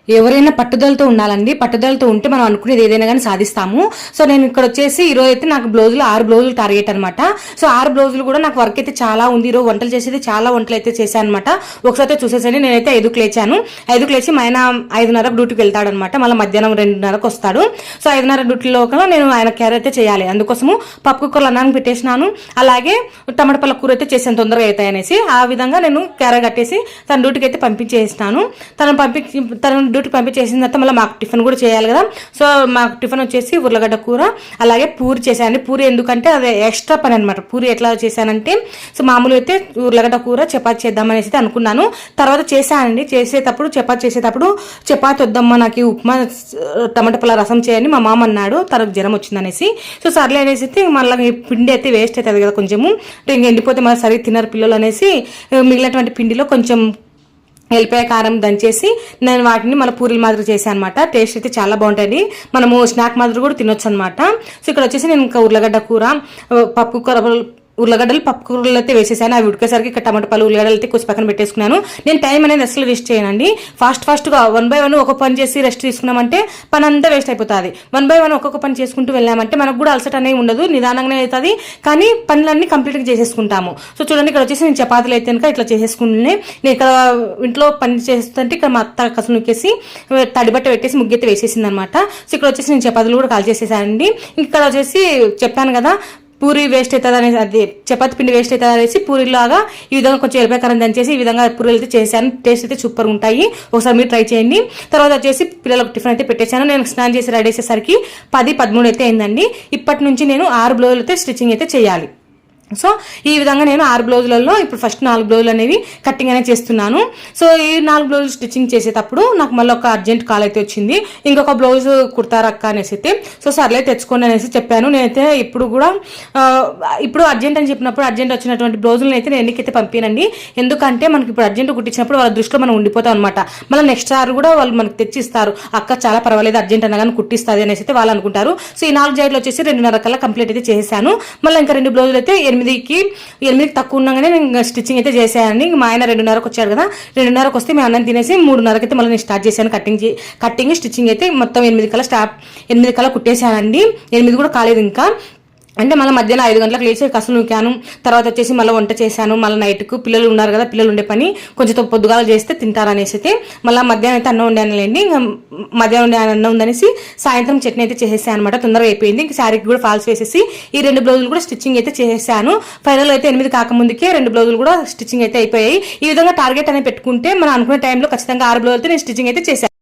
ఎవరైనా పట్టుదలతో ఉండాలండి. పట్టుదలతో ఉంటే మనం అనుకునేది ఏదైనా కానీ సాధిస్తాము. సో నేను ఇక్కడ వచ్చేసి ఈరోజు అయితే నాకు బ్లౌజులు 6 బ్లౌజులు టార్గెట్ అనమాట. సో 6 బ్లౌజులు కూడా నాకు వర్క్ అయితే చాలా ఉంది. ఈరోజు వంటలు చేసేది చాలా వంటలు అయితే చేశాను అనమాట. ఒకసారి చూసేసండి, నేనైతే 5కి లేచాను. 5కి లేచి మా ఆయన 5:30 డ్యూటీకి వెళ్తాడనమాట. మళ్ళీ మధ్యాహ్నం 2:30కి వస్తాడు. సో 5:30 డ్యూటీలో నేను ఆయన కేర్ అయితే చేయాలి. అందుకోసము పప్పు కుక్కర్లు అన్నానికి పెట్టేసినాను. అలాగే టమాటా పళ్ళ కూర అయితే చేసాను, తొందరగా అవుతాయనేసి. ఆ విధంగా నేను కేర కట్టేసి తన డ్యూటీకి అయితే పంపించేస్తాను. తన డ్యూటీకి పంపించేసిన తర్వాత మళ్ళీ మాకు టిఫిన్ కూడా చేయాలి కదా. సో మాకు టిఫిన్ వచ్చేసి ఉర్లగడ్డ కూర, అలాగే పూరి చేశాను. పూరి ఎందుకంటే అది ఎక్స్ట్రా పని అనమాట. పూరి ఎట్లా చేశానంటే, సో మామూలు అయితే ఉర్లగడ్డ కూర చపాతి చేద్దామనేసి అనుకున్నాను. తర్వాత చేశానండి. చపాతి చేసేటప్పుడు చపాతి వద్దమ్మా, నాకు ఉప్మా టమాటా పళ్ళ రసం చేయని మా మామ అన్నాడు, తనకు జ్వరం వచ్చిందనేసి. సో సర్లే అనేసి మళ్ళీ పిండి అయితే వేస్ట్ అవుతుంది కదా కొంచెము, ఇంక ఎండిపోతే మళ్ళీ సరిగ్గా తినరు పిల్లలు అనేసి మిగిలినటువంటి పిండిలో కొంచెం ఎల్లిపాయ కారం దంచేసి నేను వాటిని మళ్ళీ పూరీల మాదిరి చేశాను అనమాట. టేస్ట్ అయితే చాలా బాగుంటుంది. మనము స్నాక్ మాదిరి కూడా తినొచ్చు అనమాట. సో ఇక్కడ వచ్చేసి నేను ఇంకా ఉర్లగడ్డ కూర, పప్పు కూర, ఉర్లగడ్డలు పప్పు కూరలు అయితే వేసేసాను. అవి ఉడికేసరికి ఇక్కడ టమాటా పళ్ళు ఉర్లగడ్డలు అయితే కొంచెం పక్కన పెట్టేసుకున్నాను. నేను టైం అనేది అసలు వేస్ట్ చేయనండి. ఫాస్ట్గా 1 by 1 ఒక పని చేసి రెస్ట్ తీసుకున్నామంటే పని అంతా వేస్ట్ అయిపోతుంది. 1 by 1 ఒక్కొక్క పని చేసుకుంటూ వెళ్ళామంటే మనకు కూడా అలసట అనేది ఉండదు, నిదానంగానే అవుతుంది. కానీ పనులన్నీ కంప్లీట్గా చేసేసుకుంటాము. సో చూడండి, ఇక్కడ వచ్చేసి నేను చపాతీలు అయితే కనుక ఇట్లా చేసేసుకుని, నేను ఇక్కడ ఇంట్లో పని చేస్తుంటే ఇక్కడ మా అత్త కసు నొక్కేసి తడిబట్ట పెట్టేసి ముగ్గైతే వేసేసింది అనమాట. సో ఇక్కడ వచ్చేసి నేను చపాతీలు కూడా కాల్ చేసేసానండి. ఇక్కడ వచ్చేసి చెప్పాను కదా పూరి వేస్ట్ అవుతుంది అనేసి, అది చపాతి పిండి వేస్ట్ అవుతుంది అనేసి పూరిలాగా ఈ విధంగా కొంచెం ఎల్లిపాయకారం దంచేసి ఈ విధంగా పూరీలు అయితే చేశాను. టేస్ట్ అయితే సూపర్ ఉంటాయి. ఒకసారి మీరు ట్రై చేయండి. తర్వాత వచ్చేసి పిల్లలకు టిఫిన్ అయితే పెట్టేశాను. నేను స్నానం చేసి రెడీ చేసేసరికి 10-13 అయితే అయిందండి. ఇప్పటి నుంచి నేను 6 బ్లౌజులు అయితే స్టిచ్చింగ్ అయితే చేయాలి. సో ఈ విధంగా నేను 6 బ్లౌజులలో ఇప్పుడు ఫస్ట్ 4 బ్లౌజులు అనేవి కట్టింగ్ అనేది చేస్తున్నాను. సో ఈ 4 బ్లౌజులు స్టిచ్చింగ్ చేసేటప్పుడు నాకు మళ్ళీ ఒక అర్జెంట్ కాల్ అయితే వచ్చింది. ఇంకొక బ్లౌజ్ కుడతారక్క అనేసి అయితే, సో సర్లే తెచ్చుకోండి అనేసి చెప్పాను. నేనైతే ఇప్పుడు అర్జెంట్ అని చెప్పినప్పుడు అర్జెంట్ వచ్చినటువంటి బ్లౌజులను అయితే నేను ఎన్నికైతే పంపినండి. ఎందుకంటే మనకి ఇప్పుడు అర్జెంట్ కుట్టించినప్పుడు వాళ్ళ దృష్టిలో మనం ఉండిపోతాం అనమాట. మళ్ళీ నెక్స్ట్ సార్ కూడా వాళ్ళు మనకి తెచ్చిస్తారు, అక్క చాలా పర్వాలేదు అర్జెంట్ అనగానే కుట్టిస్తుంది అనేసి అయితే వాళ్ళు అనుకుంటారు. సో ఈ 4 జాయిట్లు వచ్చేసి 2:30 కల్లా కంప్లీట్ అయితే చేశాను. మళ్ళీ ఇంకా 2 బ్లౌజులు అయితే 8కి తక్కువ ఉండగానే నేను స్టిచ్చింగ్ అయితే చేశానండి. మా ఆయన 2:30కి వచ్చాడు కదా, 2:30కి వస్తే మేము అన్నం తినేసి 3:30కి అయితే మళ్ళీ నేను స్టార్ట్ చేశాను కట్టింగ్ స్టిచ్చింగ్ అయితే మొత్తం 8 కల్లా కుట్టేశానండి. 8 కూడా కాలేదు ఇంకా. అంటే మళ్ళీ మధ్యాహ్నం 5 గంటలకు లేచి కసులు నూకాను. తర్వాత వచ్చేసి మళ్ళీ వంట చేశాను. మళ్ళీ నైట్కు పిల్లలు ఉన్నారు కదా, పిల్లలు ఉండే పని కొంచెం పొద్దుగాలు చేస్తే తింటారనేసి అయితే మళ్ళీ మధ్యాహ్నం అయితే అన్నం వండానులేండి. మధ్యాహ్నం వండే అన్నం ఉందనేసి సాయంత్రం చట్నీ అయితే చేసేసాను అనమాట. తొందరగా అయిపోయింది. ఇంక శారీకి కూడా ఫాల్స్ వేసేసి ఈ 2 బ్లౌజులు కూడా స్టిచ్చింగ్ అయితే చేసేసాను. ఫైనల్ అయితే 8 కాకముందుకే 2 బ్లౌజులు కూడా స్టిచ్చింగ్ అయితే అయిపోయాయి. ఈ విధంగా టార్గెట్ అనేది పెట్టుకుంటే మనం అనుకునే టైంలో ఖచ్చితంగా 6 బ్లౌజులు అయితే నేను స్టిచ్చింగ్ అయితే చేశాను.